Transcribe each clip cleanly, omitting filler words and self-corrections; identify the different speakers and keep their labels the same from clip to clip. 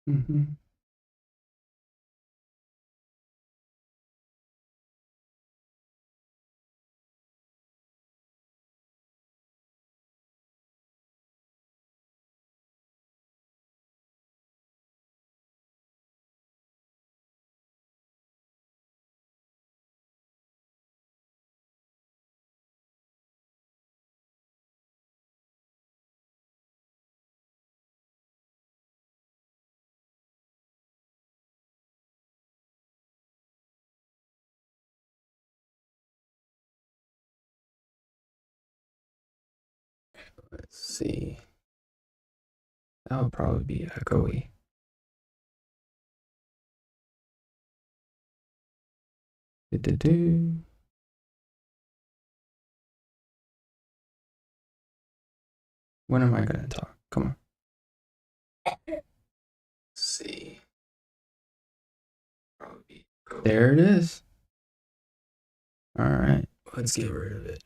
Speaker 1: Mm-hmm. Let's see. That would probably be echoey. Do-do-do. When am I gonna talk? Come on. Let's see. Probably. There it is. All right. Let's get rid of it.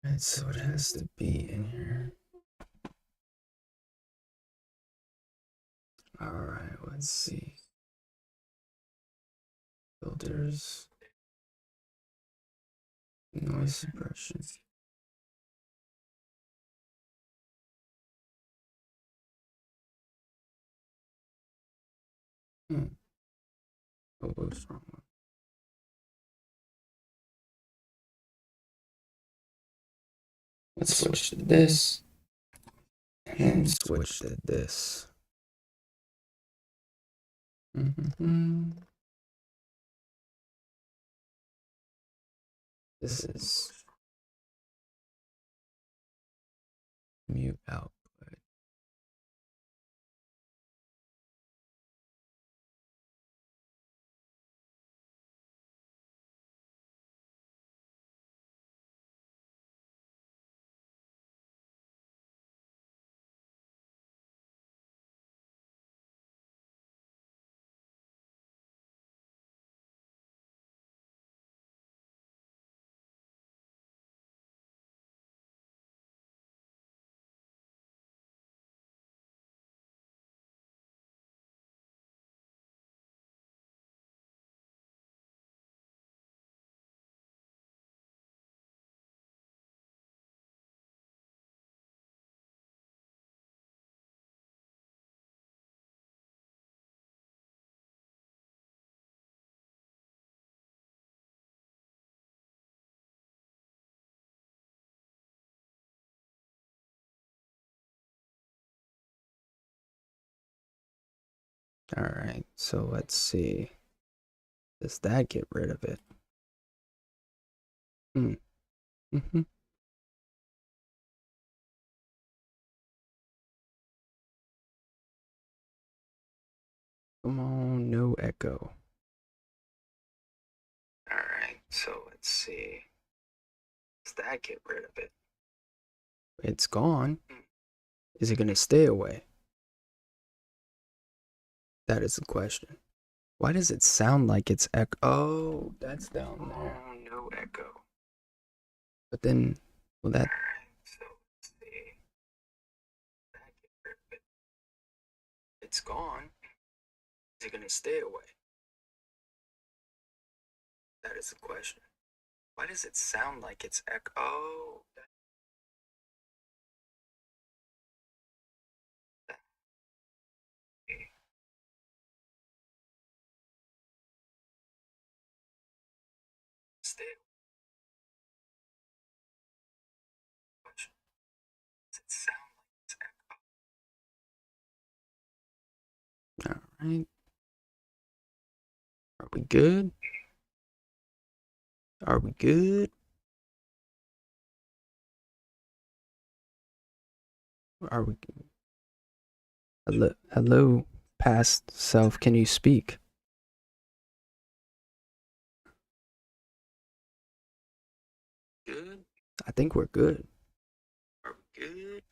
Speaker 1: Right, so it has to be in here. All right. Let's see. Filters. Noise suppression. Oh, what's wrong? Let's switch to this. And then switch to this. Mm-hmm. This is mute output. All right, so let's see. Does that get rid of it? Mm-hmm. Come on, no echo. All right, so let's see. Does that get rid of it? It's gone. Is it gonna stay away? That is the question. Why does it sound like it's echo? Oh, that's down there. Oh, no echo. But then, well, that. So let's see. That get rid of it. It's gone. Is it gonna stay away? That is the question. Why does it sound like it's echo? Oh, that stay away. Question. Does it sound like it's echo? All right. Are we good? Are we good? Are we good? Hello, past self. Can you speak? Good. I think we're good. Are we good?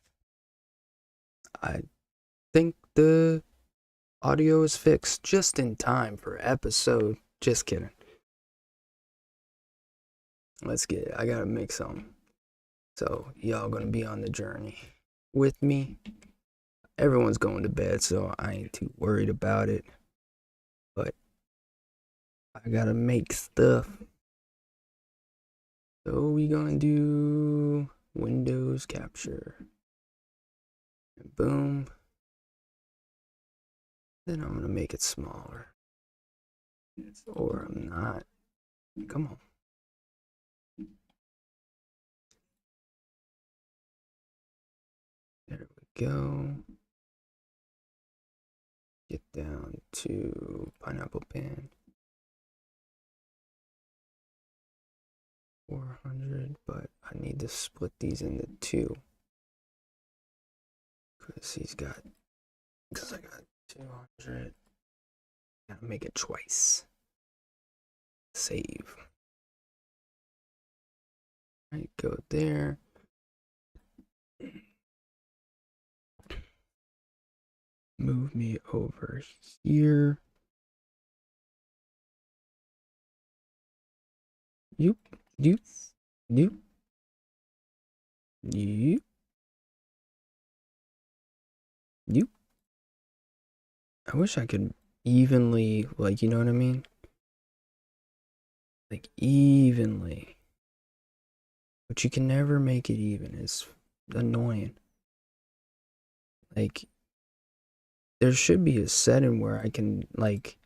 Speaker 1: I think the audio is fixed just in time for episode. Just kidding. Let's get it. I gotta make some. So y'all gonna be on the journey. with me. Everyone's going to bed, so I ain't too worried about it. But I gotta make stuff. So we gonna do Windows capture. And boom. Then I'm gonna make it smaller. Or I'm not. Come on. There we go. Get down to pineapple pen. 400, but I need to split these into two. Because I got 200. Gotta make it twice. Save. Right, go there. Move me over here. Yoop, yoop, yoop, yoop, yoop. I wish I could evenly, like, you know what I mean? Like, evenly. But you can never make it even. It's annoying. Like, there should be a setting where I can, like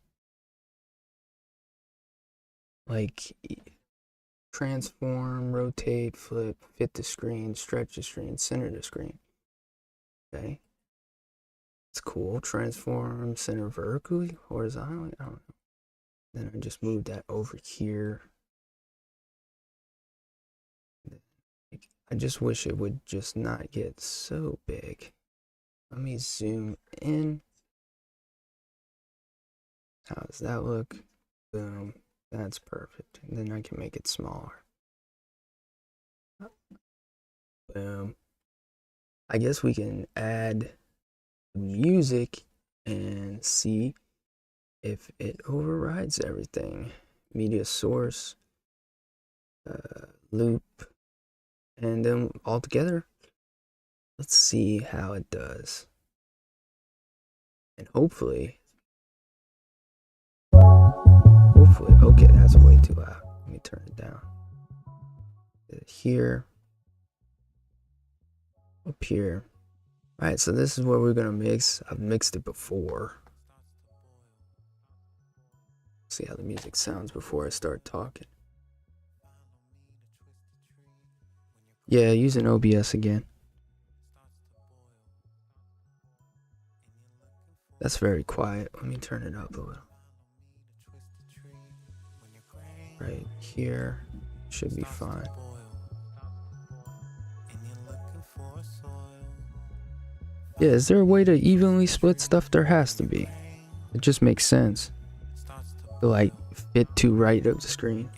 Speaker 1: transform, rotate, flip, fit the screen, stretch the screen, center the screen. Okay. It's cool. Transform, center vertically, horizontally. I don't know. Then I just move that over here. I just wish it would just not get so big. Let me zoom in. How does that look? Boom. That's perfect. And then I can make it smaller. Boom. I guess we can add music and see if it overrides everything. Media source, loop, and then all together, let's see how it does. And hopefully, okay, that's way too loud. Let me turn it down. Here, up here. All right, so this is what we're gonna mix. I've mixed it before. See how the music sounds before I start talking. Yeah, using OBS again. That's very quiet. Let me turn it up a little. Right here should be fine. Yeah, is there a way to evenly split stuff? There has to be. It just makes sense. To like fit to right of the screen.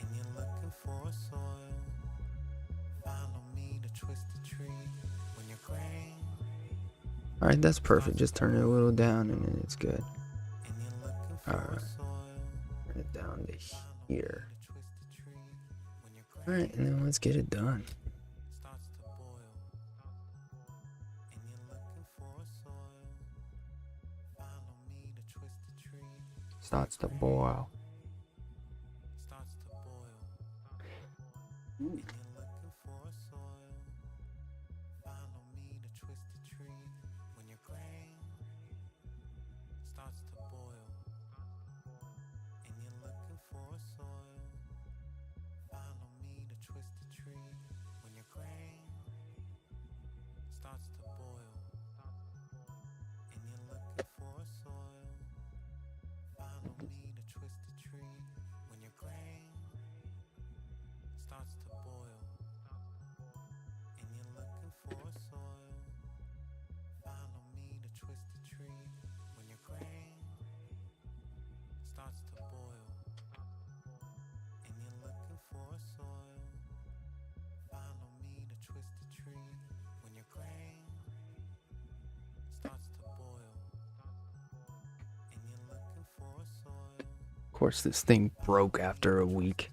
Speaker 1: Alright, that's perfect. Just turn it a little down and then it's good. Alright. Turn it down to here. Alright, and then let's get it done. Starts to boil. Of course, this thing broke after a week.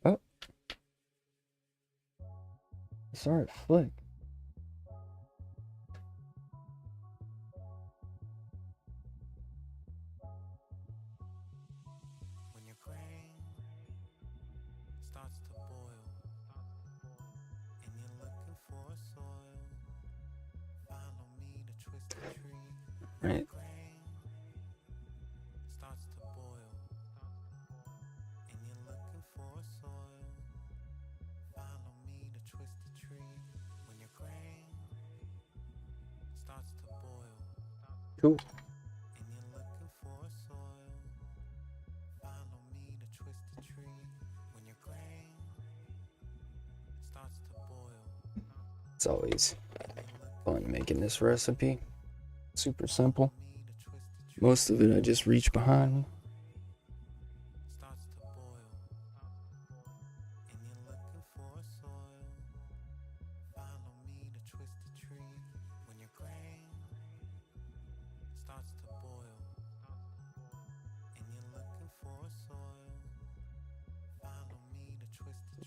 Speaker 1: Oh. Sorry, flick. right? Cool. It's always fun making this recipe. Super simple. Most of it I just reach behind.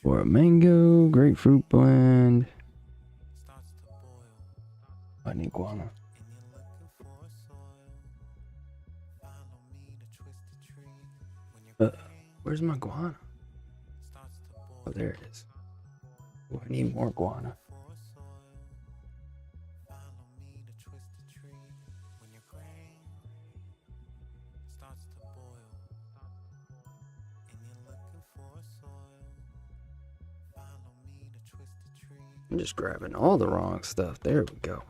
Speaker 1: Or a mango grapefruit blend. An iguana. Where's my guana? Oh, there it is. Oh, I need more guana. I'm just grabbing all the wrong stuff. There we go.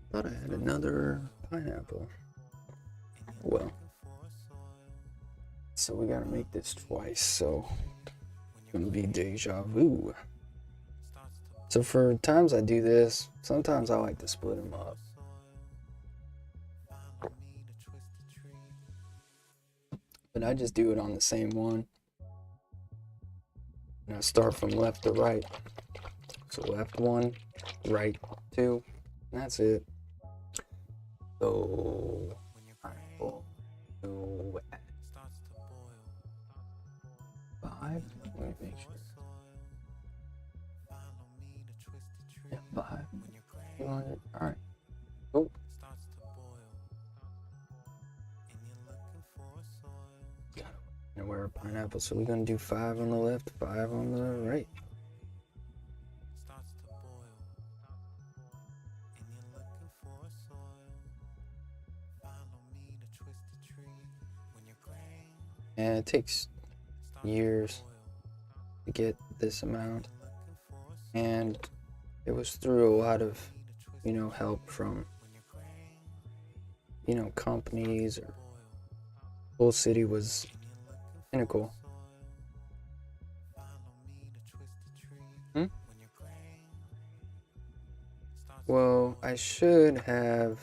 Speaker 1: Thought I had another pineapple. Well, so we gotta make this twice, so it's gonna be deja vu. So for times I do this, sometimes I like to split them up. But I just do it on the same one. And I start from left to right. So left one, right two, and that's it. So pineapple, 5. Let me make sure. Yeah, 5. 200. All right. Oh. And we're a pineapple, so we're gonna do 5 on the left, 5 on the right. And it takes years to get this amount, and it was through a lot of, help from, companies, or whole city was pinnacle. Well, I should have.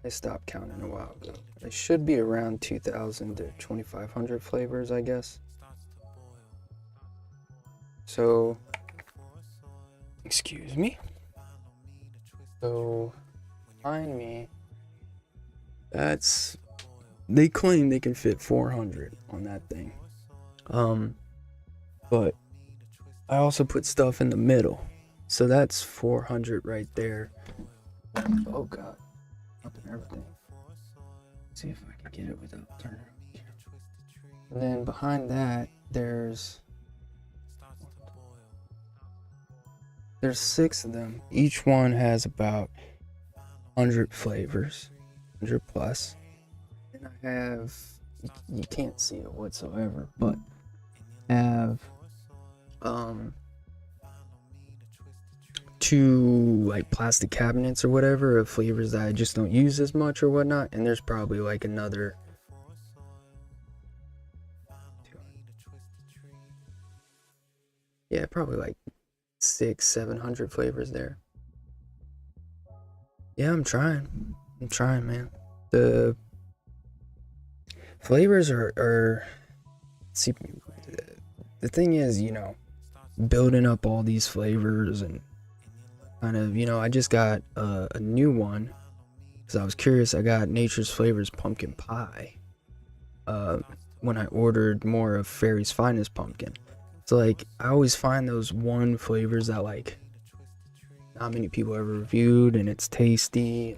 Speaker 1: I stopped counting a while ago. It should be around 2,000 to 2,500 flavors, I guess. So, excuse me. So, behind me, they claim they can fit 400 on that thing. But I also put stuff in the middle. So that's 400 right there. Oh God. Everything. Let's see if I can get it without turning it. And then behind that, there's 6 of them. Each one has about 100 flavors, 100 plus. And I have, you can't see it whatsoever, but I have 2 like plastic cabinets or whatever of flavors that I just don't use as much or whatnot, and there's probably like another probably like 600-700 flavors there. Yeah, I'm trying, man. The flavors are see, the thing is, building up all these flavors and kind of, I just got a new one because I was curious. I got Nature's Flavors pumpkin pie when I ordered more of Fairy's Finest pumpkin. So like I always find those one flavors that like not many people ever reviewed, and it's tasty.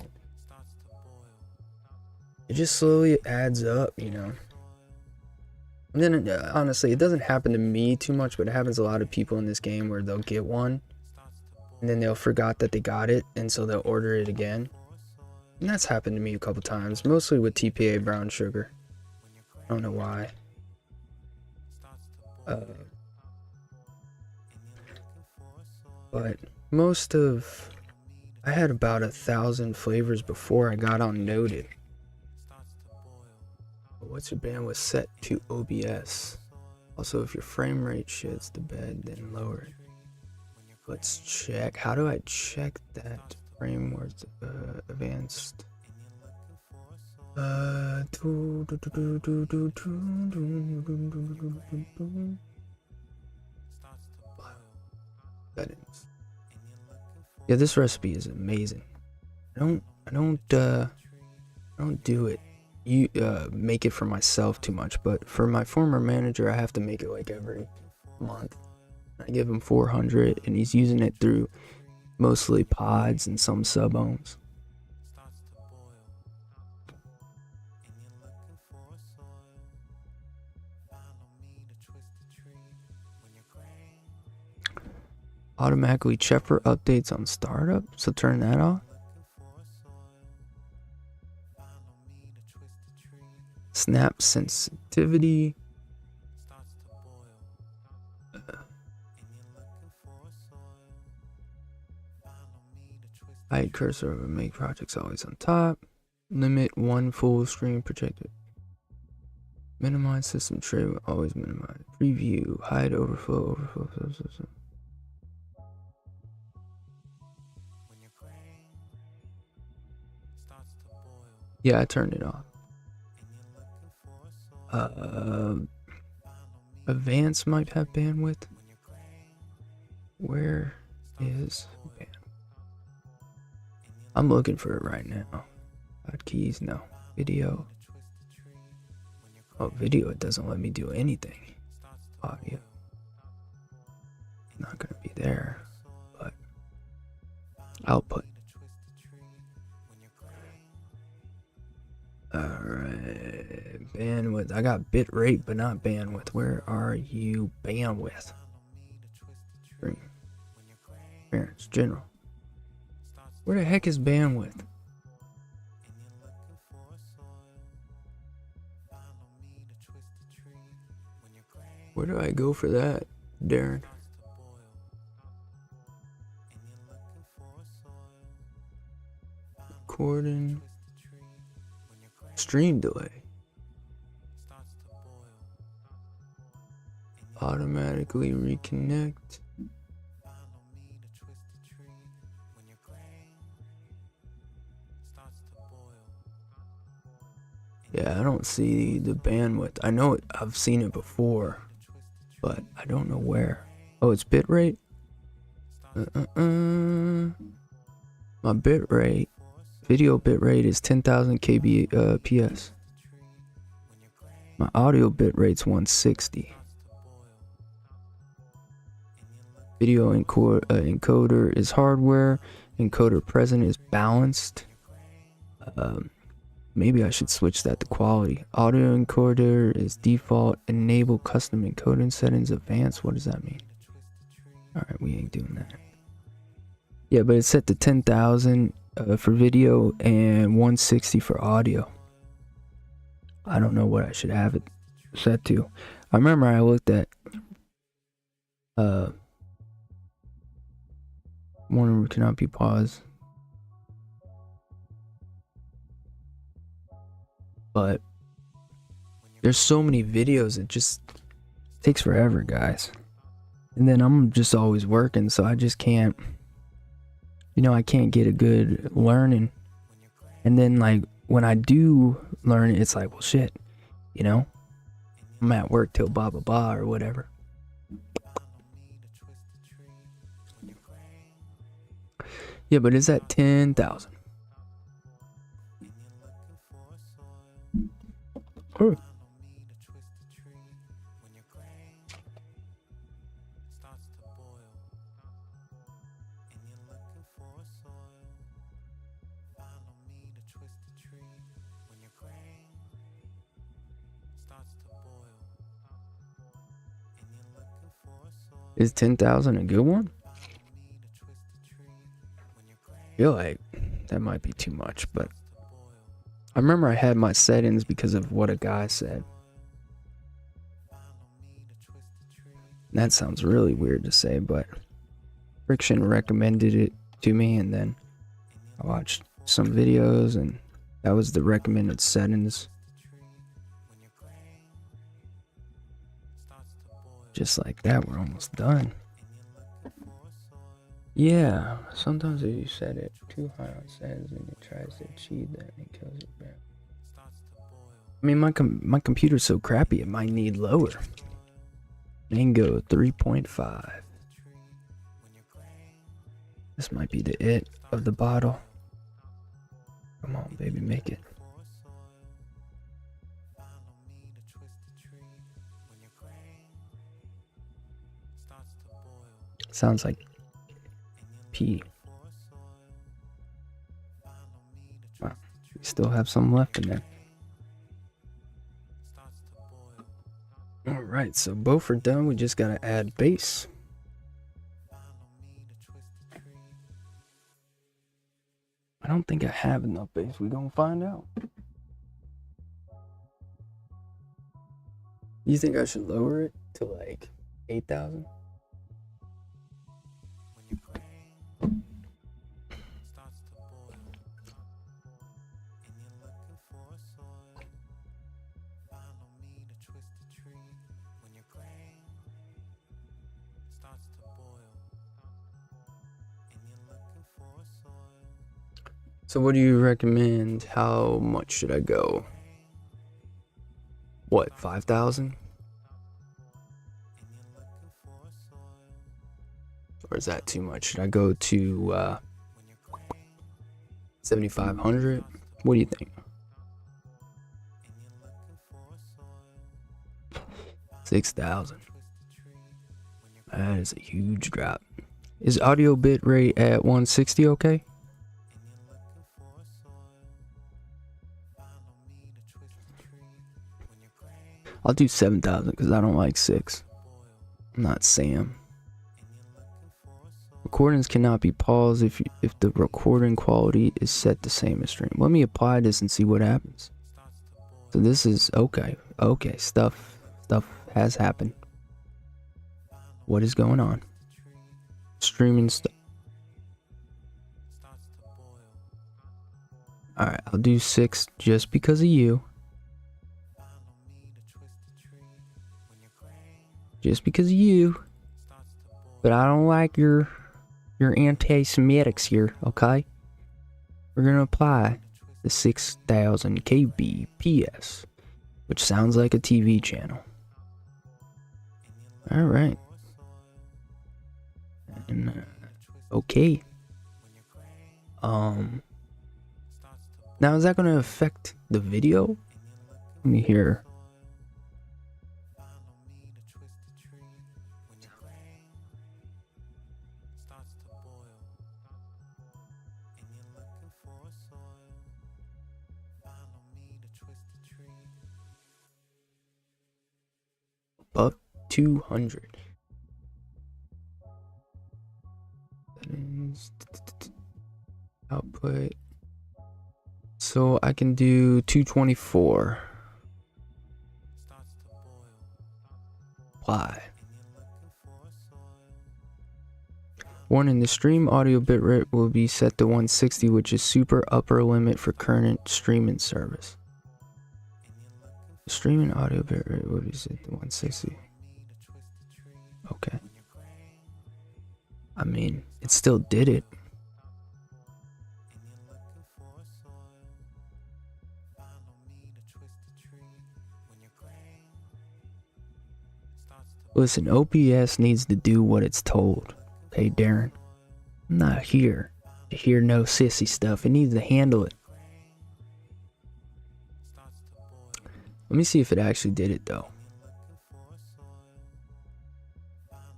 Speaker 1: It just slowly adds up, And then honestly, it doesn't happen to me too much, but it happens to a lot of people in this game where they'll get one and then they'll forgot that they got it, and so they'll order it again. And that's happened to me a couple times, mostly with TPA brown sugar. I don't know why. But I had about 1,000 flavors before I got on Noted. What's your bandwidth set to OBS? Also, if your frame rate shits the bed, then lower it. Let's check. How do I check that framework advanced? Settings. Yeah, this recipe is amazing. I don't do it. Make it for myself too much, but for my former manager, I have to make it like every month. I give him 400, and he's using it through mostly pods and some sub-ohms. Automatically check for updates on startup, so turn that off. Snap sensitivity. Hide cursor over make projects always on top. Limit one full screen projector. Minimize system tray, always minimize. Preview, hide overflow. Yeah, I turned it off. Advanced might have bandwidth. Where is bandwidth? I'm looking for it right now. Hotkeys, no. Video. Oh, video, it doesn't let me do anything. Audio. Not gonna be there, but output. Alright, bandwidth. I got bit rate, but not bandwidth. Where are you? Bandwidth. Parents, general. Where the heck is bandwidth? Where do I go for that, Darren? Recording. Stream delay. Automatically reconnect. Yeah, I don't see the bandwidth. I know it, I've seen it before, but I don't know where. Oh, it's bitrate? My bitrate, video bitrate is 10,000 kbps. My audio bitrate's 160. Video encoder is hardware. Encoder present is balanced. Maybe I should switch that to quality. Audio encoder is default. Enable custom encoding settings advanced. What does that mean? Alright, we ain't doing that. Yeah, but it's set to 10,000 for video and 160 for audio. I don't know what I should have it set to. I remember I looked at one cannot be paused. But there's so many videos, it just takes forever, guys. And then I'm just always working, so I just can't, I can't get a good learning. And then like when I do learn it, it's like, well shit, I'm at work till blah blah blah or whatever. Yeah, but it's at 10,000. Oh. Is 10,000 a good one? I feel like that might be too much, but I remember I had my settings because of what a guy said. That sounds really weird to say, but Friction recommended it to me, and then I watched some videos, and that was the recommended settings. Just like that, we're almost done. Yeah, sometimes if you set it too high on settings and it tries to achieve that, it kills it back. I mean, my computer's so crappy, it might need lower. Mango 3.5. This might be the it of the bottle. Come on, baby, make it. Sounds like pee. Wow, we still have some left in there. Alright, so both are done. We just gotta add bass. I don't think I have enough bass. We're gonna find out. You think I should lower it to like 8,000? So what do you recommend? How much should I go? What, 5,000? Or is that too much? Should I go to 7,500? What do you think? 6,000. That is a huge drop. Is audio bit rate at 160 okay? I'll do 7,000 because I don't like 6. I'm not Sam. Recordings cannot be paused if the recording quality is set the same as stream. Let me apply this and see what happens. So this is okay. Okay, stuff has happened. What is going on? Streaming stuff. Alright, I'll do 6 just because of you. Just because of you. But I don't like your anti-Semitics here, okay? We're gonna apply the 6,000 kbps, which sounds like a TV channel. Alright. And, okay. Now is that gonna affect the video? Let me hear. Up 200. Settings. Output. So I can do 224. Apply. Warning, the stream audio bitrate will be set to 160, which is super upper limit for current streaming service. The streaming audio bitrate will be set to 160. Okay. I mean, it still did it. Listen, OBS needs to do what it's told. Okay, Darren? I'm not here to hear no sissy stuff. It needs to handle it. Let me see if it actually did it, though.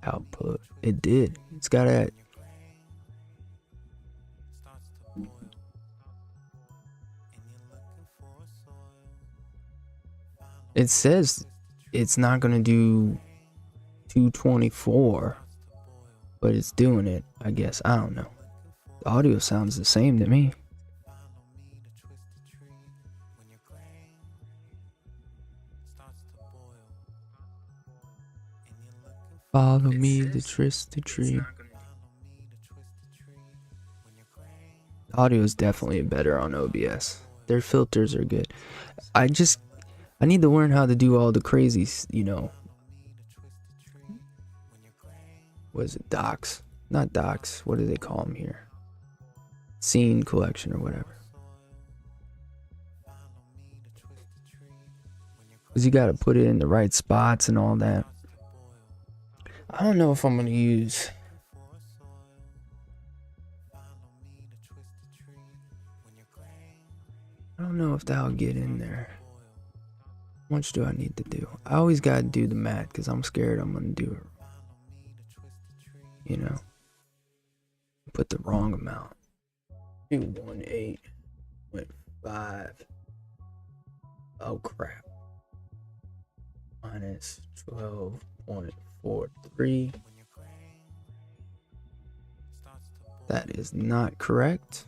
Speaker 1: Output. It did. It's got a... It says it's not going to do 224. but it's doing it, I guess. I don't know. The audio sounds the same to me. Follow me to Trista Tree. The audio is definitely better on OBS. Their filters are good. I need to learn how to do all the crazies, you know. What is it? Docs? Not docs. What do they call them here? Scene collection or whatever. Because you got to put it in the right spots and all that. I don't know if I'm going to use... I don't know if that'll get in there. How much do I need to do? I always got to do the math because I'm scared I'm going to do it. You know? Put the wrong amount. 218.5. Oh crap. Minus 12.43. That is not correct.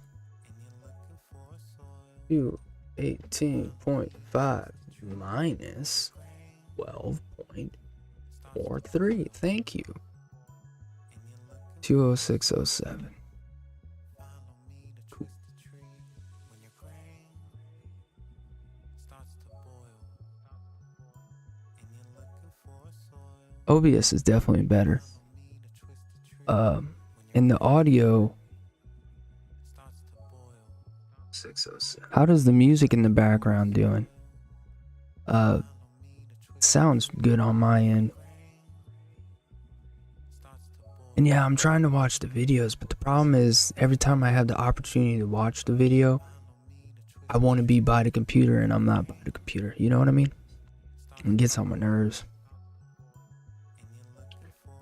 Speaker 1: 218.5 minus 12.43. Thank you. 20607. Cool. OBS is definitely better. In the audio, 607. How does the music in the background doing? Sounds good on my end. And yeah, I'm trying to watch the videos, but the problem is every time I have the opportunity to watch the video, I want to be by the computer and I'm not by the computer. You know what I mean? It gets on my nerves.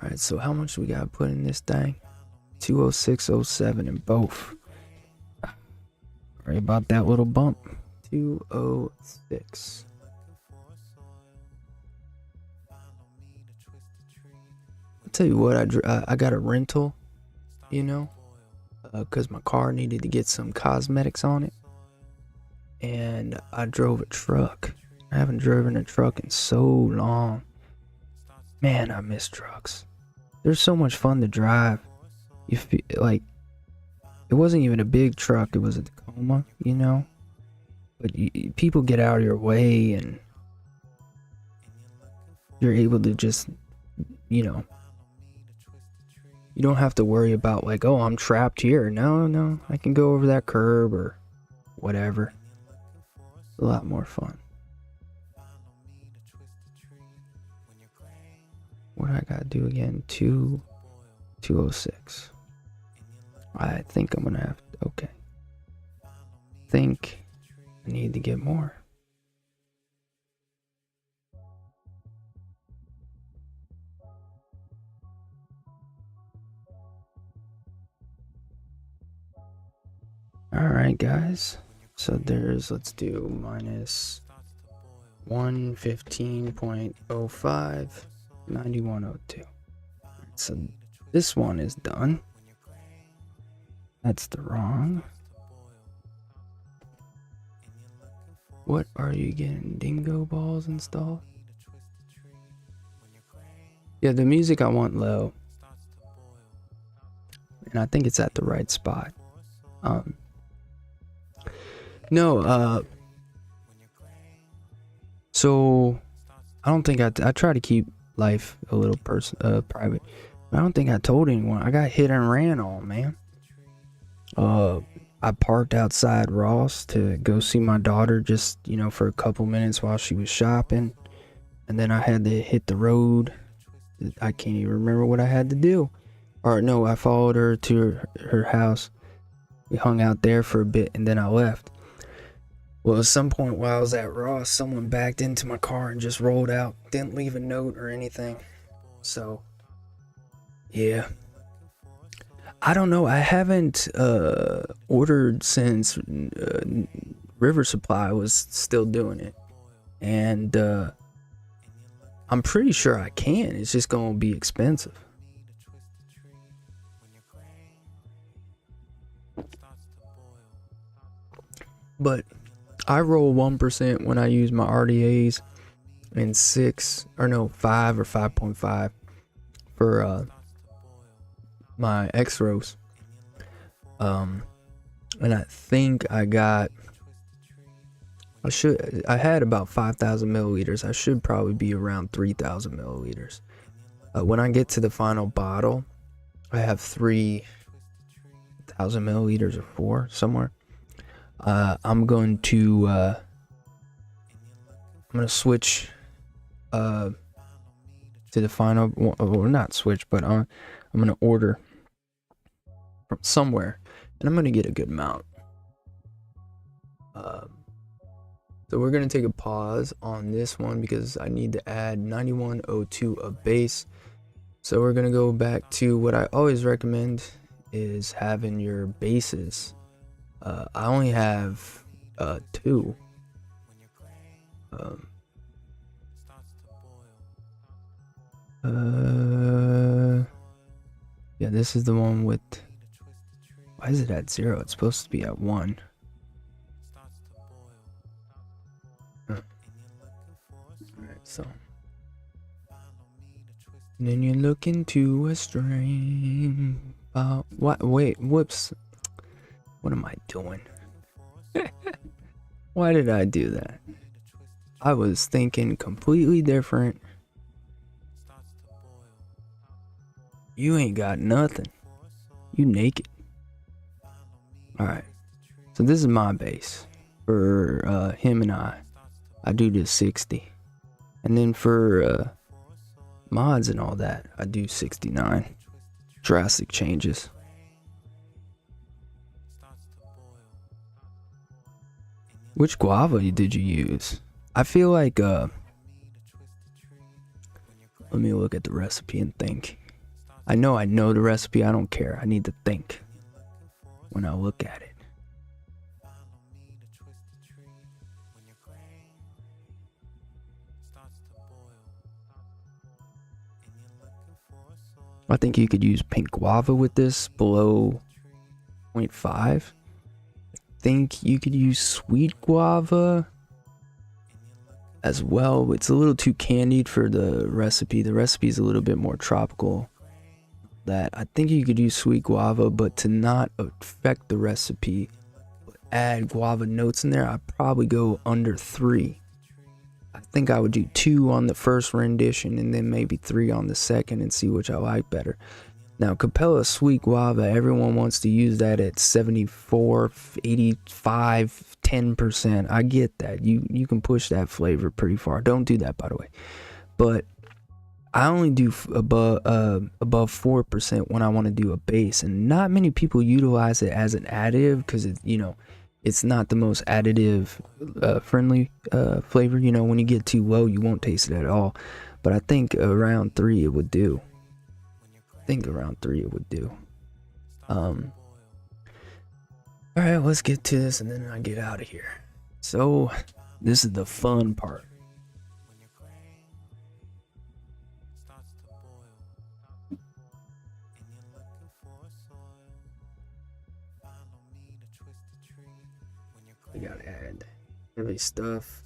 Speaker 1: Alright, so how much we gotta put in this thing? 20607 in both. Sorry about that little bump. 206. I'll tell you what, I got a rental, you know, because my car needed to get some cosmetics on it. And I drove a truck. I haven't driven a truck in so long. Man, I miss trucks. They're so much fun to drive. You feel like it wasn't even a big truck, it was a Tacoma, you know. But people get out of your way and you're able to just, you know, you don't have to worry about like, oh, I'm trapped here. No, I can go over that curb or whatever. It's a lot more fun. What do I gotta do again? 206. I think I'm gonna have to, okay. Think I need to get more. Alright guys, so there's, let's do minus 115.05, 9102. So this one is done. That's the wrong. What are you getting? Dingo balls installed? Yeah, the music I want low. And I think it's at the right spot. So I don't think I try to keep life a little private. But I don't think I told anyone. I got hit and ran on, man. I parked outside Ross to go see my daughter just, you know, for a couple minutes while she was shopping. And then I had to hit the road. I can't even remember what I had to do. Or no, I followed her to her house. We hung out there for a bit and then I left. Well, at some point while I was at Ross, someone backed into my car and just rolled out. Didn't leave a note or anything. So, yeah. I don't know. I haven't ordered since River Supply was still doing it. And I'm pretty sure I can. It's just going to be expensive. But I roll 1% when I use my RDAs, and 5 or 5.5 for my X rows. And I think I had about 5,000 milliliters. I should probably be around 3,000 milliliters. When I get to the final bottle, I have 3,000 milliliters or 4 somewhere. I'm going to switch to the final, or not switch, but I'm going to order from somewhere, and I'm going to get a good amount. So we're going to take a pause on this one because I need to add 9102 of base. So we're going to go back to what I always recommend is having your bases. I only have 2. Yeah, this is the one with, why is it at 0? It's supposed to be at 1. Alright, so. And then you look into a stream. What? Wait, whoops. What am I doing? Why did I do that? I was thinking completely different. You ain't got nothing. You naked. Alright. So this is my base. For him and I do this 60. And then for mods and all that, I do 69. Drastic changes. Which guava did you use? I feel like let me look at the recipe and think. I know the recipe, I don't care. I need to think when I look at it. I think you could use pink guava with this below 0.5. I think you could use sweet guava as well. It's a little too candied for the recipe. The recipe is a little bit more tropical. That I think you could use sweet guava, but to not affect the recipe, add guava notes in there, I'd probably go under 3. I think I would do 2 on the first rendition and then maybe 3 on the second and see which I like better. Now, Capella Sweet Guava, everyone wants to use that at 74, 85, 10%. I get that. You can push that flavor pretty far. Don't do that, by the way. But I only do above 4% when I want to do a base, and not many people utilize it as an additive because it's not the most additive friendly flavor. When you get too low, you won't taste it at all. But I think around 3 it would do. Alright, let's get to this and then I get out of here. So this is the fun part. We gotta add heavy stuff.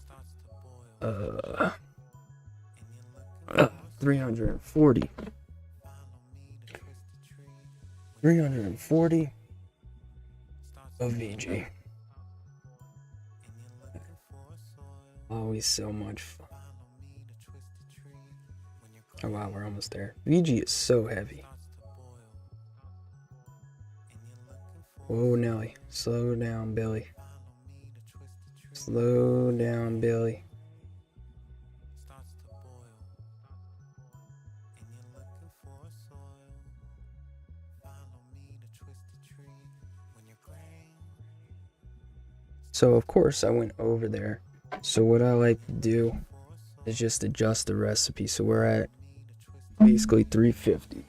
Speaker 1: 340 of VG. Always so much fun. Oh wow, we're almost there. VG is so heavy. Whoa, Nelly. Slow down, Billy. Slow down, Billy. So of course I went over there. So what I like to do is just adjust the recipe. So we're at basically 350.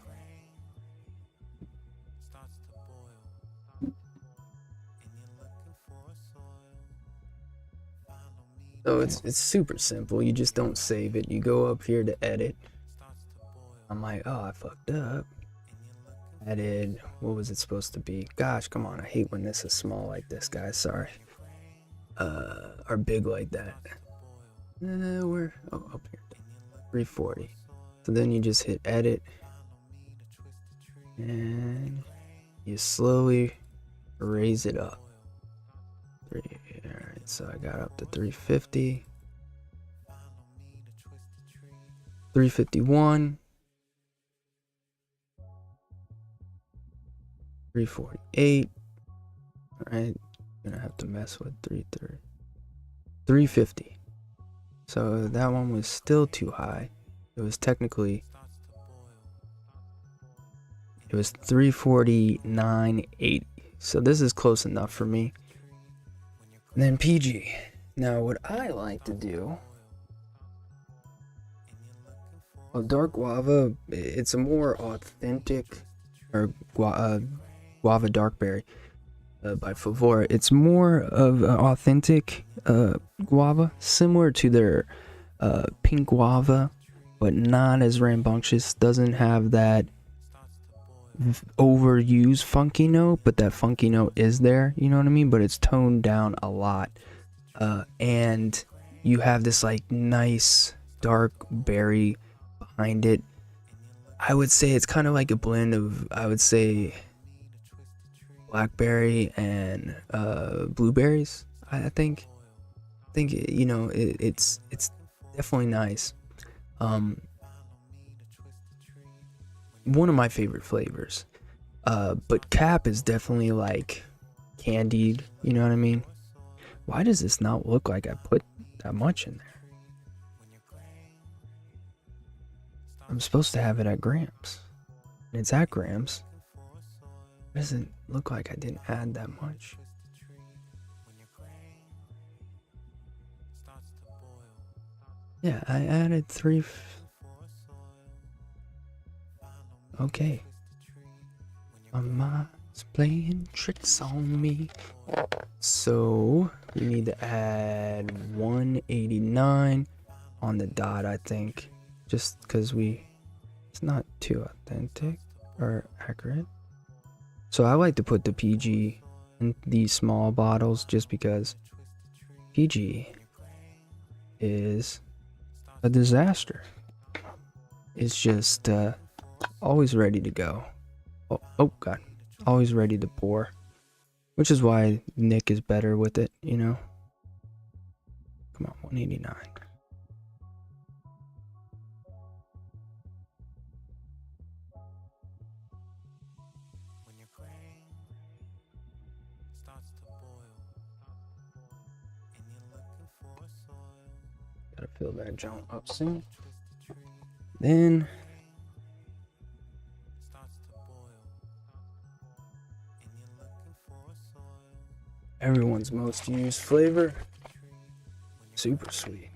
Speaker 1: So it's super simple. You just don't save it. You go up here to edit. I'm like, oh, I fucked up. Added, what was it supposed to be? Gosh, come on. I hate when this is small like this, guys. Sorry. are big like that. We're up here, 340. So then you just hit edit, and you slowly raise it up. Alright, so I got up to 350, 351, 348. Alright, gonna have to mess with 350. So that one was still too high. It was 349.80. So this is close enough for me. And then PG. Now what I like to do, well, dark guava, it's a more authentic, or guava darkberry by Favor. It's more of an authentic guava, similar to their pink guava, but not as rambunctious. Doesn't have that overused funky note, but that funky note is there, you know what I mean? But it's toned down a lot, and you have this like nice dark berry behind it. I would say it's kind of like a blend of, I would say, blackberry and blueberries. I think you know, it's definitely nice. One of my favorite flavors. But Cap is definitely like candied, you know what I mean? Why does this not look like I put that much in there? I'm supposed to have it at grams, and it's at grams. It doesn't look like I didn't add that much. Yeah, I added 3. Okay. My mind's playing tricks on me. So we need to add 189 on the dot, I think. Just because it's not too authentic or accurate. So I like to put the PG in these small bottles just because PG is a disaster. It's just always ready to go. Oh god, always ready to pour, which is why Nick is better with it, you know. Come on, 189. Gotta fill that jump up soon. Then everyone's most used flavor, super sweet.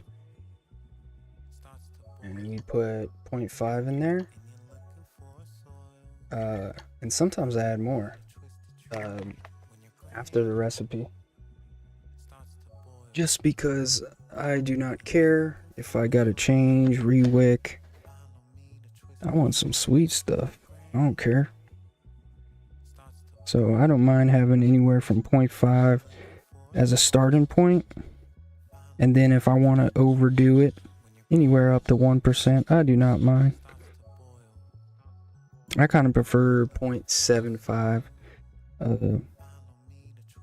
Speaker 1: And we put 0.5 in there. And sometimes I add more after the recipe. Just because I do not care if I gotta change, rewick. I want some sweet stuff. I don't care. So I don't mind having anywhere from 0.5 as a starting point. And then if I want to overdo it, anywhere up to 1%, I do not mind. I kind of prefer 0.75,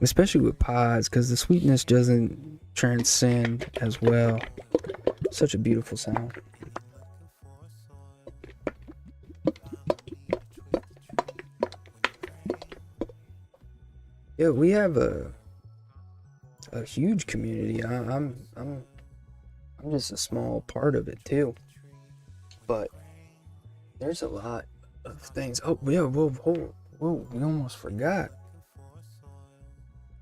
Speaker 1: especially with pods, because the sweetness doesn't transcend as well. Such a beautiful sound. Yeah, we have a huge community. I'm just a small part of it too, but there's a lot of things. Oh yeah, whoa, we almost forgot.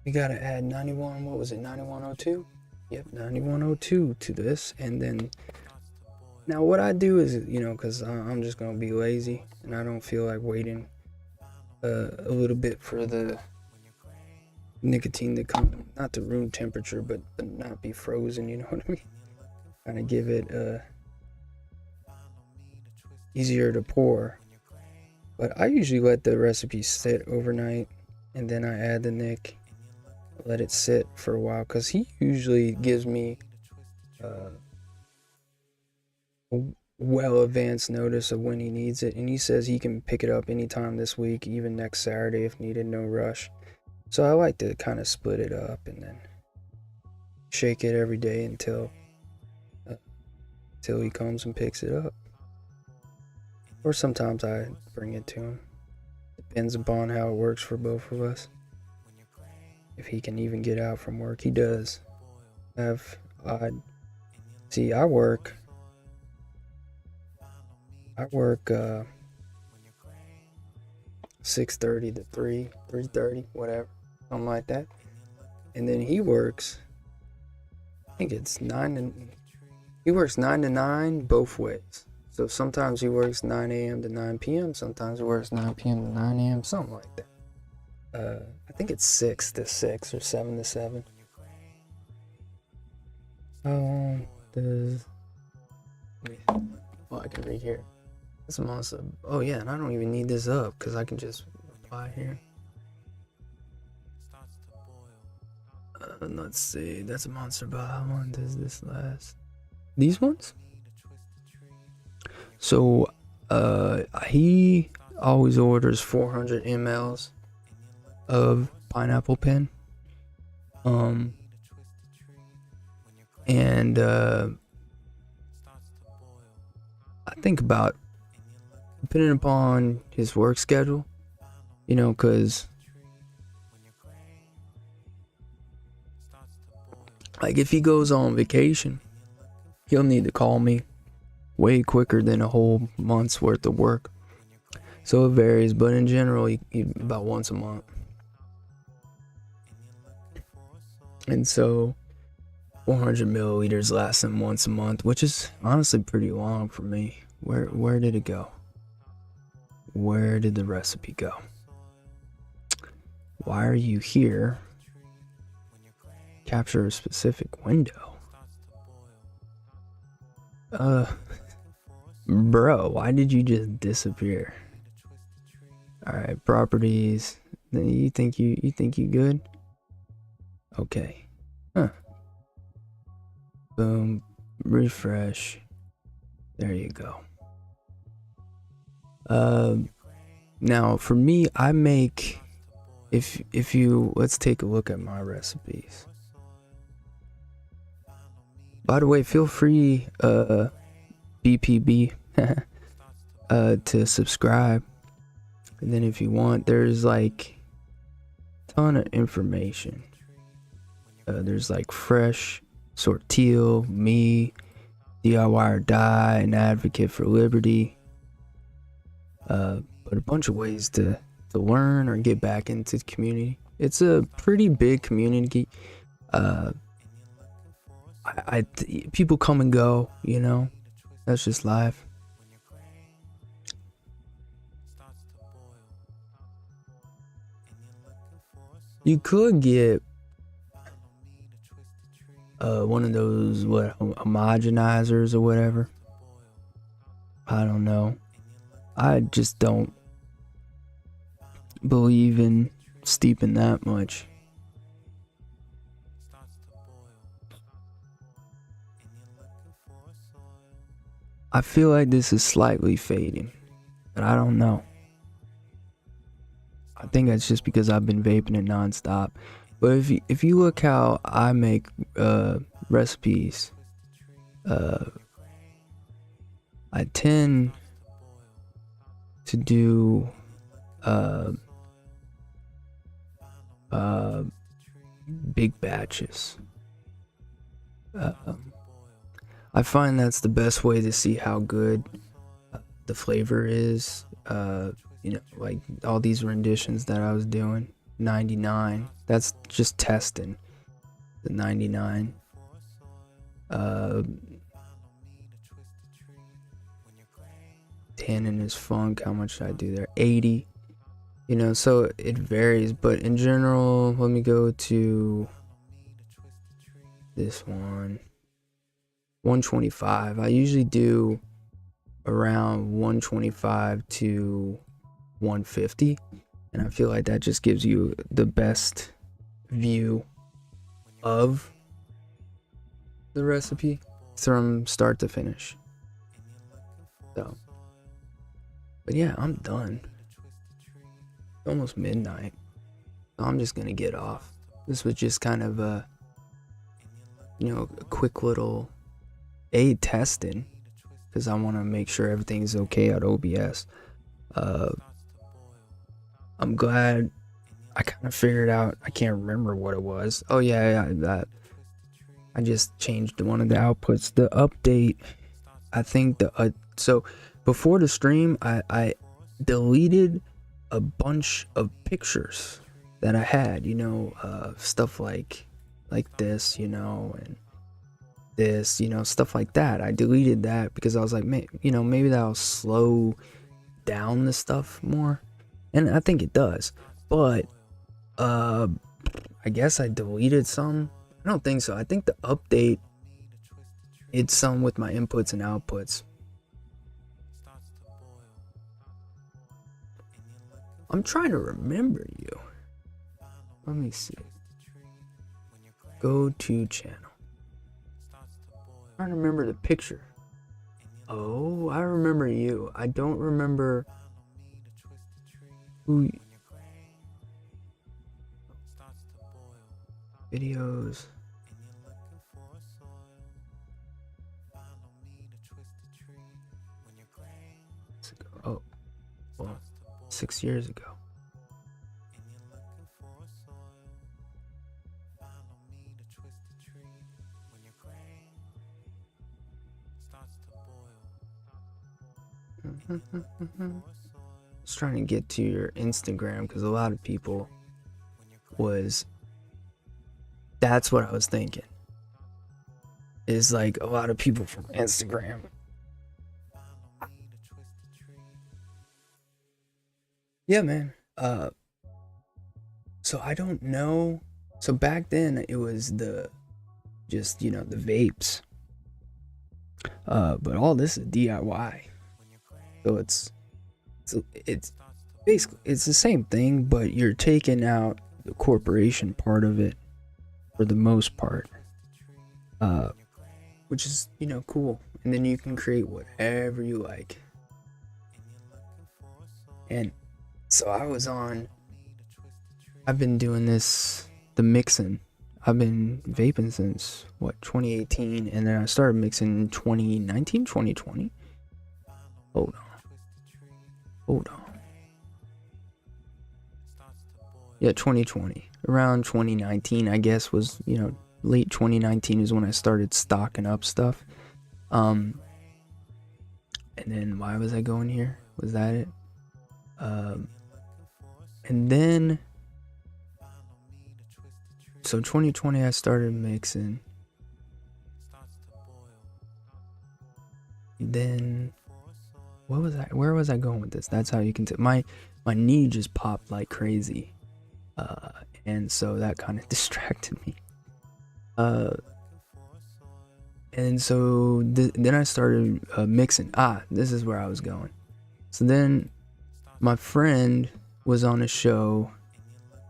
Speaker 1: We gotta add 91. What was it? 9102. Yep, 9102 to this, and then now what I do is, you know, because I'm just gonna be lazy and I don't feel like waiting a little bit for the nicotine to come, not to room temperature, but not be frozen, you know what I mean? Kind of give it easier to pour. But I usually let the recipe sit overnight, and then I add the Nick let it sit for a while, because he usually gives me well advanced notice of when he needs it, and he says he can pick it up anytime this week, even next Saturday if needed, no rush. So I like to kind of split it up and then shake it every day until he comes and picks it up. Or sometimes I bring it to him. Depends upon how it works for both of us. If he can even get out from work, he does have odd. See, I work 6:30 to 3:30, whatever, something like that. And then he works, I think it's he works 9 to 9 both ways. So sometimes he works 9 a.m. to 9 p.m. Sometimes he works 9 p.m. to 9 a.m. Something like that. I think it's 6 to 6 or 7 to 7. How long does... Well, I can read here. That's a monster. Oh yeah, and I don't even need this up because I can just reply here. Let's see. That's a monster, but how long does this last? These ones? So, he always orders 400 mLs of pineapple pen. And I think about, depending upon his work schedule, you know, because like if he goes on vacation, he'll need to call me way quicker than a whole month's worth of work. So it varies, but in general, he about once a month. And so 400 milliliters lasts him once a month, which is honestly pretty long for me. Where did it go? Where did the recipe go? Why are you here? Capture a specific window. Bro, why did you just disappear? Alright, properties. You think you good? Okay. Huh. Boom. Refresh. There you go. Now for me, I make, if you, let's take a look at my recipes. By the way, feel free, BPB, to subscribe. And then if you want, there's like a ton of information. There's like fresh, sortil, me, DIY or die, an advocate for liberty. But a bunch of ways to learn or get back into the community. It's a pretty big community. People come and go, you know. That's just life. You could get one of those homogenizers or whatever. I don't know. I just don't believe in steeping that much. I feel like this is slightly fading, but I don't know. I think that's just because I've been vaping it nonstop. But if you look how I make recipes, I tend to do big batches. I find that's the best way to see how good the flavor is. You know, like all these renditions that I was doing, 99. That's just testing the 99. Tannin is funk. How much did I do there? 80. You know, so it varies, but in general, let me go to this one. 125. I usually do around 125 to 150, and I feel like that just gives you the best view of the recipe from start to finish. So, but yeah, I'm done. It's almost midnight, so I'm just gonna get off. This was just kind of a, a quick little testing, because I want to make sure everything's okay at OBS. I'm glad I kind of figured out. I can't remember what it was. Oh yeah, that I just changed one of the outputs. The update, I think so before the stream, I deleted a bunch of pictures that I had, stuff like this, and this, stuff like that. I deleted that because I was like, maybe that'll slow down the stuff more, and I think it does. But I guess I deleted some. I don't think so. I think the update, it's some with my inputs and outputs. I'm trying to remember you. Let me see. Go to channel. I'm trying to remember the picture. Oh, I remember you. I don't remember who. Videos. Oh, well, 6 years ago. I was trying to get to your Instagram because a lot of people that's what I was thinking. Is like a lot of people from Instagram. Yeah, man. So I don't know. So back then it was the vapes. But all this is DIY. So it's basically it's the same thing, but you're taking out the corporation part of it for the most part. Which is, cool. And then you can create whatever you like. And so I've been doing the mixing. I've been vaping since 2018, and then I started mixing in 2019, 2020. Hold on. Yeah, 2020. Around 2019, I guess, was, late 2019 is when I started stocking up stuff. And then why was I going here? Was that it? And then, so 2020 I started mixing. Then, where was I going with this? That's how you can tell. My knee just popped like crazy. And so that kind of distracted me. And so then I started mixing. This is where I was going. So then my friend was on a show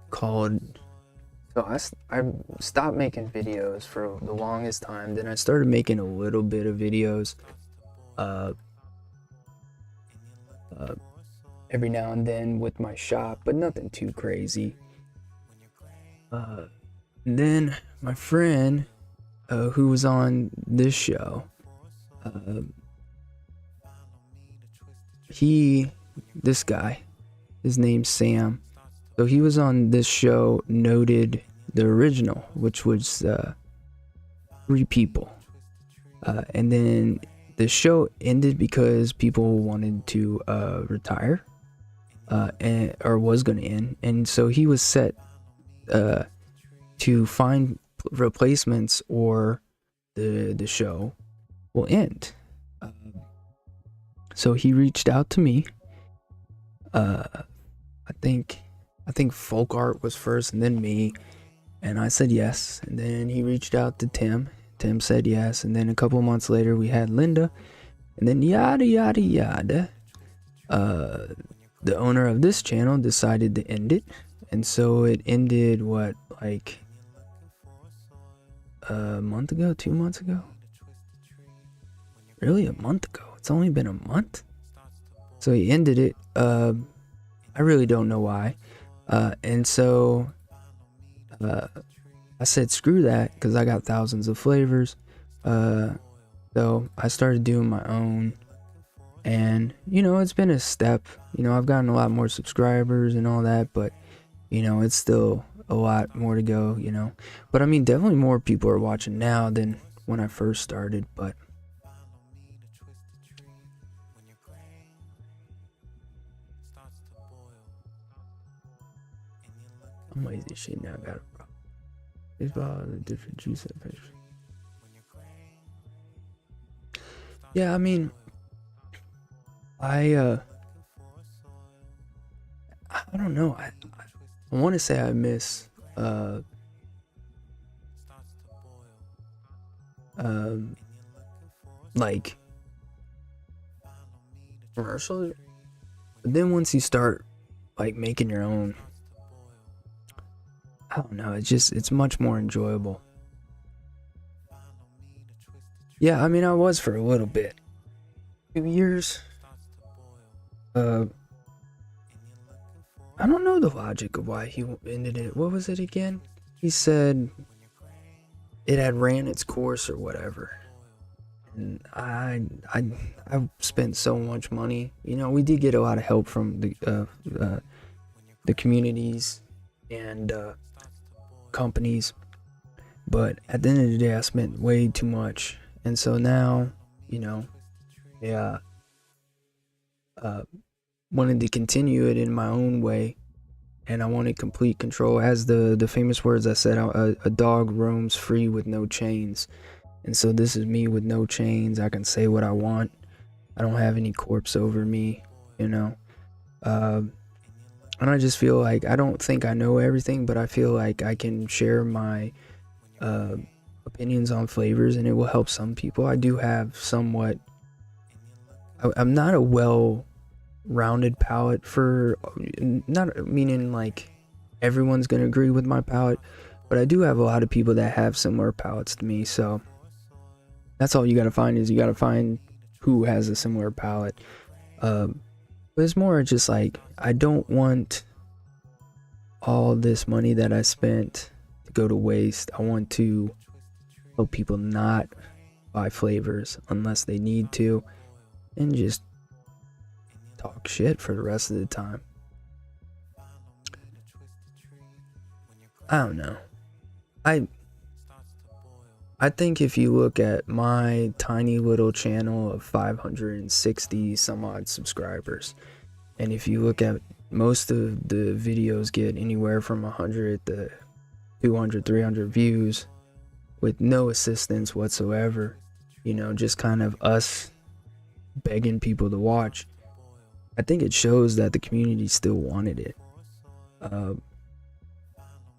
Speaker 1: called. So I stopped making videos for the longest time. Then I started making a little bit of videos. Every now and then with my shop, but nothing too crazy. And then my friend, who was on this show, this guy, his name's Sam. So he was on this show, Noted the Original, which was 3 people. And then the show ended because people wanted to retire, or was going to end. And so he was set to find replacements, or the show will end. So he reached out to me. I think Folk Art was first, and then me, and I said yes. And then he reached out to Tim. Tim said yes, and then a couple months later we had Linda, and then yada yada yada. The owner of this channel decided to end it, And so it ended, what, like a month ago, 2 months ago? Really, a month ago? It's only been a month? So he ended it. I really don't know why. And so I said, screw that, because I got thousands of flavors. So I started doing my own. And, it's been a step. I've gotten a lot more subscribers and all that, but, it's still a lot more to go, But I mean, definitely more people are watching now than when I first started, but I'm lazy shit now. I got a problem. It's about the different juice and pictures. Yeah, I mean, I don't know. I want to say I miss like commercials, but then once you start like making your own, I don't know, it's much more enjoyable. Yeah, I mean, I was for a little bit, 2 years. I don't know the logic of why he ended it. What was it again? He said it had ran its course or whatever. And I spent so much money. We did get a lot of help from the communities and companies, but at the end of the day, I spent way too much. And so now, yeah, wanted to continue it in my own way, and I wanted complete control. As the famous words I said, a dog roams free with no chains. And so this is me with no chains. I can say what I want. I don't have any corpse over me, and I just feel like, I don't think I know everything, but I feel like I can share my opinions on flavors, and it will help some people. I do have somewhat, I'm not a well-rounded palate for, not meaning like everyone's gonna agree with my palate, but I do have a lot of people that have similar palates to me. So that's all you gotta find, is you gotta find who has a similar palate. But it's more just like, I don't want all this money that I spent to go to waste. I want to help people not buy flavors unless they need to, and just talk shit for the rest of the time. I don't know. I think if you look at my tiny little channel of 560 some odd subscribers, and if you look at most of the videos get anywhere from 100 to 200, 300 views with no assistance whatsoever, just kind of us begging people to watch, I think it shows that the community still wanted it.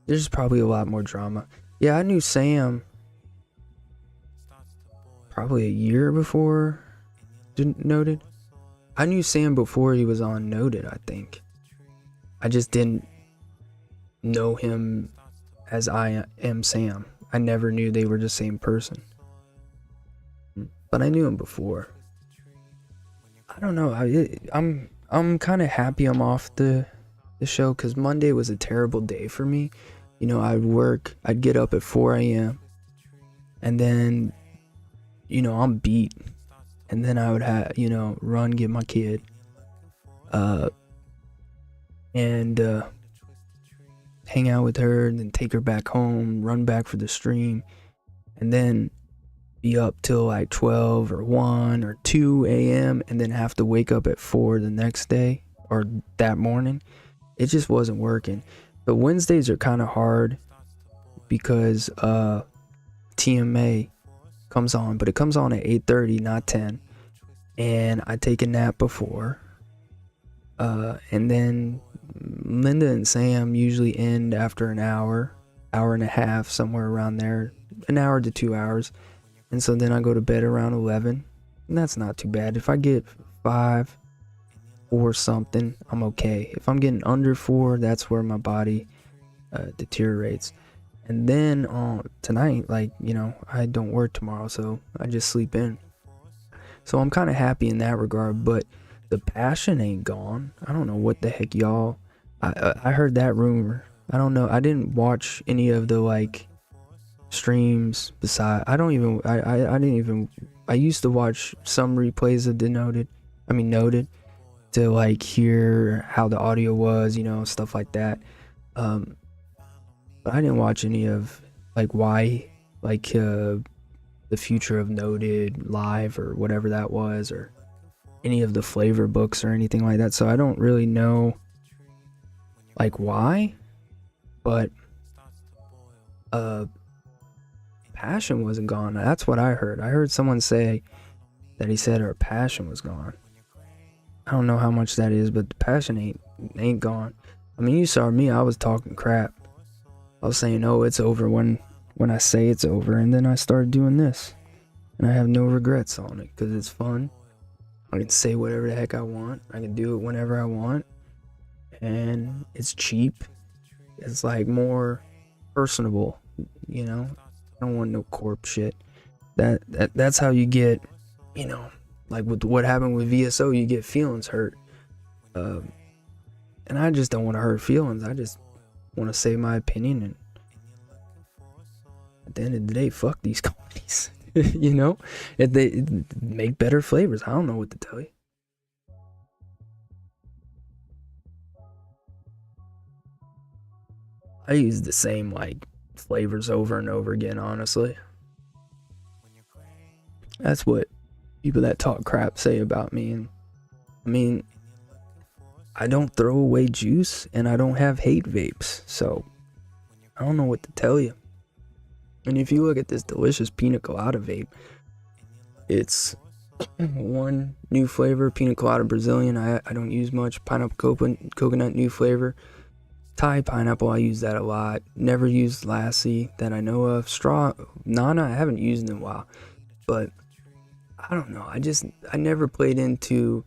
Speaker 1: There's probably a lot more drama. Yeah, I knew Sam probably a year before Noted. I knew Sam before he was on Noted, I think. I just didn't know him as I am Sam. I never knew they were the same person. But I knew him before. I don't know. I'm kind of happy I'm off the show, because Monday was a terrible day for me. I'd work. I'd get up at 4 a.m. and then, I'm beat. And then I would have, run, get my kid, and hang out with her, and then take her back home, run back for the stream, and then be up till like 12 or 1 or 2 a.m. and then have to wake up at 4 the next day or that morning. It just wasn't working. But Wednesdays are kind of hard because TMA comes on, but it comes on at 8:30, not 10. And I take a nap before. And then Linda and Sam usually end after an hour and a half, somewhere around there, an hour to 2 hours. And so then I go to bed around 11, and that's not too bad. If I get 5 4 something, I'm okay. If I'm getting under 4, that's where my body deteriorates. And then tonight, like, you know, I don't work tomorrow, so I just sleep in. So I'm kind of happy in that regard, but the passion ain't gone. I don't know what the heck y'all. I heard that rumor. I don't know. I didn't watch any of the like streams beside. I didn't even. I used to watch some replays of noted to like hear how the audio was, you know, stuff like that. But I didn't watch any of like why like the future of Noted live or whatever that was, or any of the flavor books or anything like that. So I don't really know like why, but passion wasn't gone. That's what I heard. I heard someone say that he said her passion was gone. I don't know how much that is, but the passion ain't gone. I mean, you saw me, I was talking crap. I was saying, oh, it's over when I say it's over, and then I started doing this. And I have no regrets on it, because it's fun. I can say whatever the heck I want. I can do it whenever I want. And it's cheap. It's like more personable, you know? I don't want no corp shit. That's how you get, you know, like with what happened with VSO, you get feelings hurt. And I just don't want to hurt feelings. I just want to say my opinion, and at the end of the day, fuck these companies. You know, if they make better flavors, I don't know what to tell you. I use the same like flavors over and over again, honestly. That's what people that talk crap say about me. And I mean, I don't throw away juice, and I don't have hate vapes, so I don't know what to tell you. And if you look at this delicious pina colada vape, it's one new flavor, pina colada Brazilian. I don't use much. Pineapple coconut, new flavor. Thai pineapple, I use that a lot. Never used Lassie that I know of. Straw Nana, I haven't used in a while, but I don't know. I never played into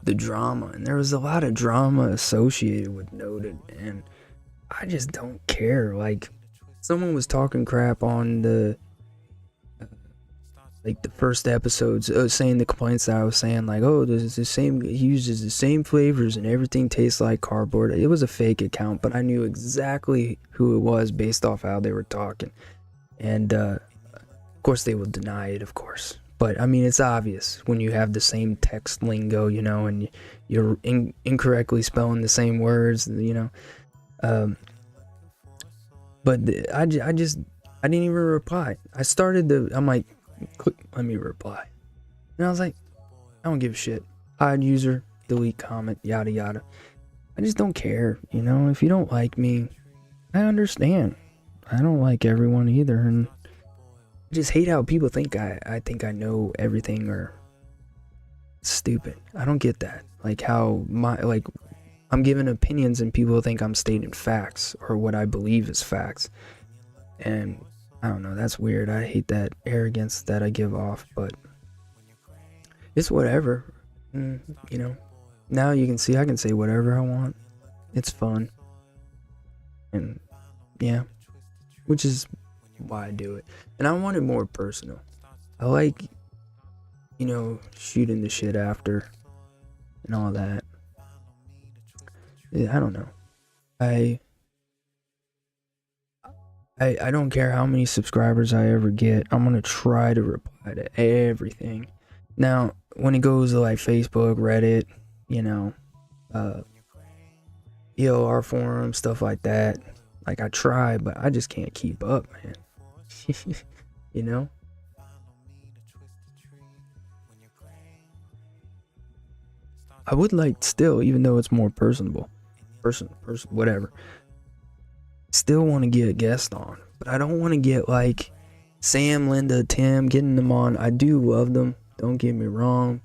Speaker 1: the drama, and there was a lot of drama associated with Noted, and I just don't care. Like, someone was talking crap on the first episodes, saying the complaints that I was saying, like, oh, there's the same, he uses the same flavors and everything tastes like cardboard. It was a fake account, but I knew exactly who it was based off how they were talking. And of course they will deny it, of course, but I mean, it's obvious when you have the same text lingo, you know, and you're incorrectly spelling the same words, you know. But I didn't even reply. I'm like, click, let me reply. And I was like, I don't give a shit. Hide user, delete comment, yada yada. I just don't care, you know. If you don't like me, I understand. I don't like everyone either, and I just hate how people think I think I know everything, or it's stupid. I don't get that. Like how I'm giving opinions and people think I'm stating facts, or what I believe is facts. And I don't know, that's weird. I hate that arrogance that I give off, but it's whatever. You know, now you can see I can say whatever I want. It's fun. And yeah, which is why I do it. And I want it more personal. I like, you know, shooting the shit after and all that. Yeah, I don't know. I don't care how many subscribers I ever get. I'm gonna try to reply to everything. Now, when it goes to like Facebook, Reddit, you know, ELR forum, stuff like that, like I try, but I just can't keep up, man. You know? I would like still, even though it's more personable, whatever. Still want to get a guest on, but I don't want to get like Sam, Linda, Tim, getting them on. I do love them, don't get me wrong,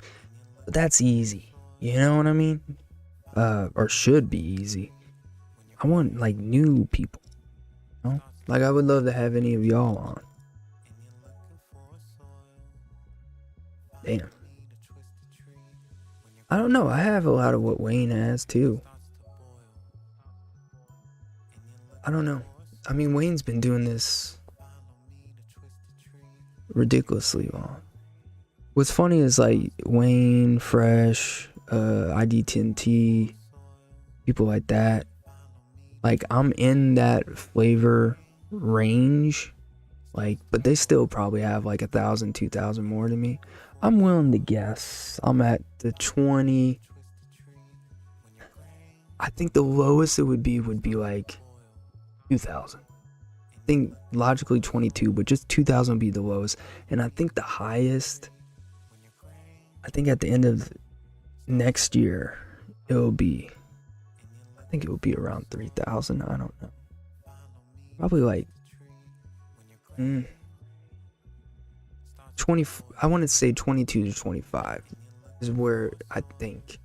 Speaker 1: but that's easy. You know what I mean? Or should be easy. I want like new people. You know? Like I would love to have any of y'all on. Damn. I don't know. I have a lot of what Wayne has too. I don't know. I mean, Wayne's been doing this ridiculously long. What's funny is like Wayne, Fresh, IDTNT, people like that. Like I'm in that flavor range, like, but they still probably have like 1,000, 2,000 more than me. I'm willing to guess I'm at the 20. I think the lowest it would be like 2,000. I think logically 22, but just 2,000 would be the lowest. And I think the highest, I think at the end of next year, I think it will be around 3,000. I don't know. Probably like 20. I want to say 22 to 25 is where I think.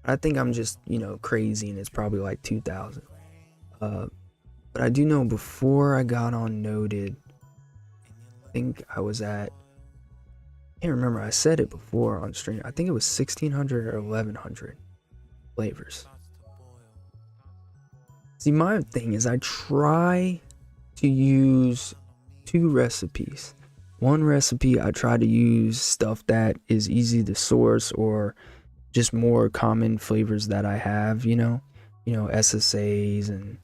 Speaker 1: I think I'm just, crazy, and it's probably like 2,000. But I do know before I got on Noted, I think I was at, I can't remember, I said it before on stream, I think it was 1,600 or 1,100 flavors. See, my thing is I try to use 2 recipes. One recipe, I try to use stuff that is easy to source or just more common flavors that I have, SSAs and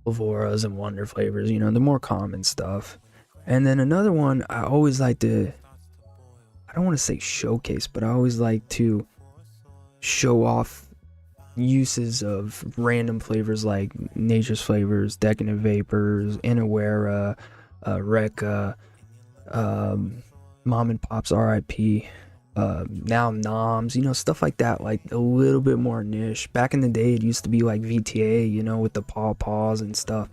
Speaker 1: Lavoras and Wonder flavors, the more common stuff. And then another one, I always like to, I don't want to say showcase, but I always like to show off uses of random flavors like Nature's Flavors, Decadent Vapors, Inawera, Recca, Mom and Pop's RIP, now Noms, stuff like that, like a little bit more niche. Back in the day, it used to be like VTA, with the paws and stuff.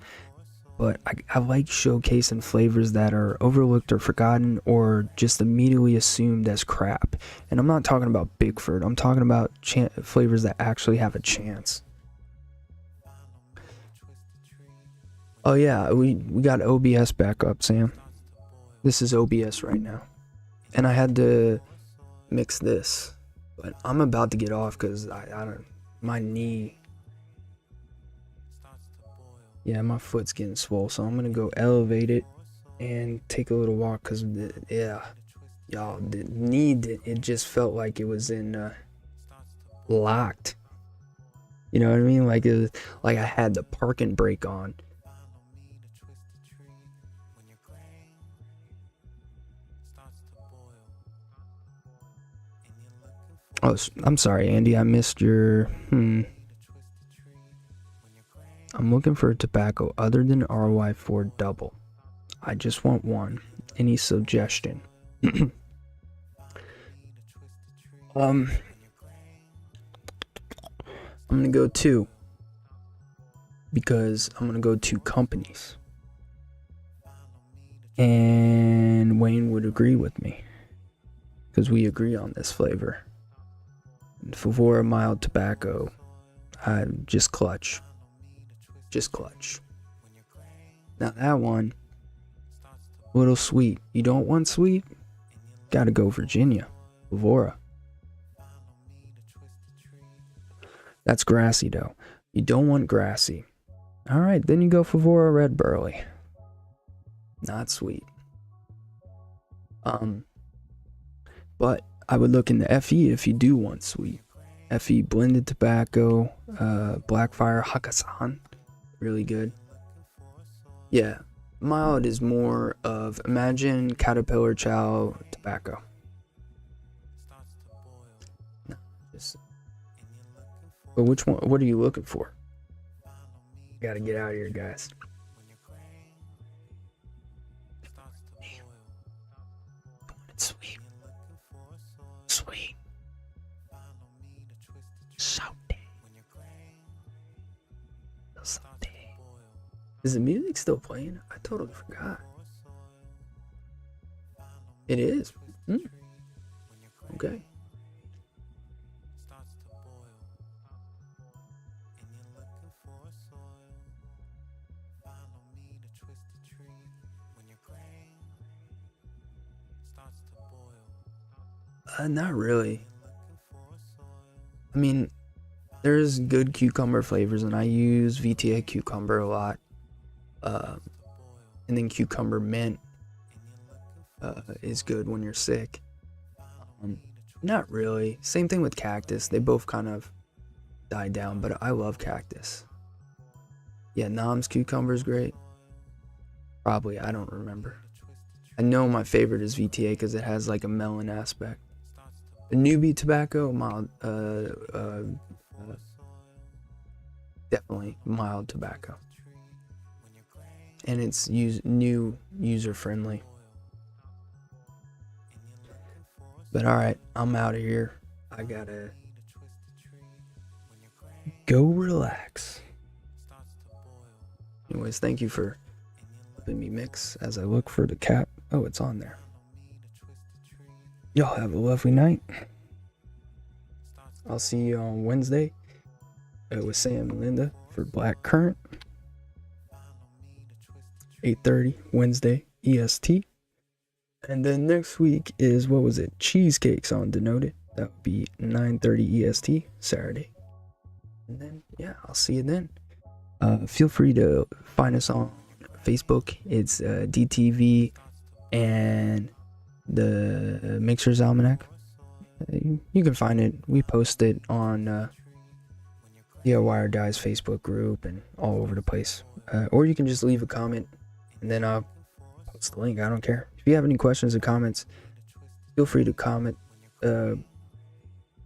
Speaker 1: But I like showcasing flavors that are overlooked or forgotten or just immediately assumed as crap. And I'm not talking about Bigford. I'm talking about flavors that actually have a chance. Oh yeah, we got OBS back up, Sam. This is OBS right now. And I had to mix this. But I'm about to get off because my knee. Yeah, my foot's getting swole, so I'm gonna go elevate it and take a little walk because, y'all, the knee, it just felt like it was in locked. You know what I mean? Like like I had the parking brake on. Oh, I'm sorry, Andy. I missed your. I'm looking for a tobacco other than RY4 double. I just want one. Any suggestion? I'm gonna go 2 because I'm gonna go 2 companies, and Wayne would agree with me because we agree on this flavor. Favora mild tobacco, I just clutch. Now that one, a little sweet. You don't want sweet? Gotta go Virginia, Favora. That's grassy though. You don't want grassy. Alright, then you go Favora Red Burley. Not sweet. But I would look in the FE if you do want sweet. FE blended tobacco, Blackfire Hakkasan, really good. Yeah, mild is more of, imagine Caterpillar Chow tobacco. No, but which one? What are you looking for? Gotta get out of here, guys. It's sweet. Someday. Is the music still playing? I totally forgot. It is. Okay. Not really. I mean, there's good cucumber flavors, and I use VTA cucumber a lot. And then cucumber mint is good when you're sick. Not really. Same thing with cactus. They both kind of died down, but I love cactus. Yeah, Nam's cucumber is great. Probably, I don't remember. I know my favorite is VTA because it has like a melon aspect. The newbie tobacco, mild, definitely mild tobacco, and it's new user friendly. But all right, I'm out of here. I gotta go relax. Anyways, thank you for helping me mix as I look for the cap. Oh, it's on there. Y'all have a lovely night. I'll see you on Wednesday with Sam and Linda for Black Currant. 8:30 Wednesday EST. And then next week is, what was it? Cheesecakes on Denoted. That would be 9:30 EST Saturday. And then, yeah, I'll see you then. Feel free to find us on Facebook. It's DTV and the Mixers Almanac. You can find it. We post it on the Wired Guys Facebook group and all over the place. Or you can just leave a comment and then I'll post the link. I don't care. If you have any questions or comments, feel free to comment.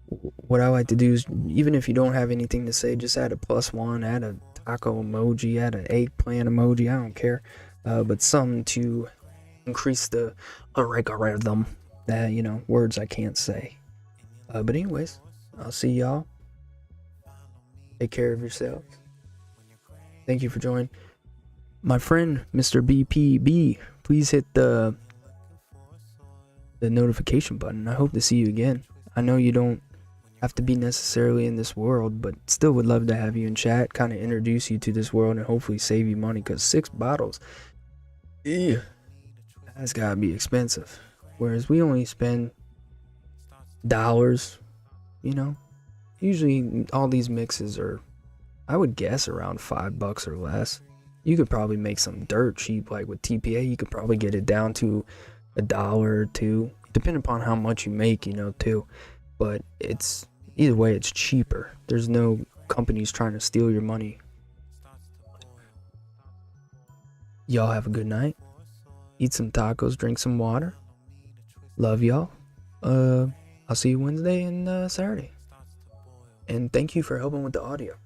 Speaker 1: What I like to do is, even if you don't have anything to say, just add a +1, add a taco emoji, add an eggplant emoji. I don't care. But something to increase the algorithm. Words I can't say. But anyways, I'll see y'all. Take care of yourselves. Thank you for joining. My friend, Mr. BPB, please hit the notification button. I hope to see you again. I know you don't have to be necessarily in this world, but still would love to have you in chat, kind of introduce you to this world and hopefully save you money, because 6 bottles, that's gotta be expensive. Whereas we only spend dollars, usually all these mixes are, I would guess, around $5 or less. You could probably make some dirt cheap, like with TPA. You could probably get it down to $1 or $2, depending upon how much you make, too. But it's, either way, it's cheaper. There's no companies trying to steal your money. Y'all have a good night. Eat some tacos, drink some water. Love y'all. I'll see you Wednesday and Saturday. And thank you for helping with the audio.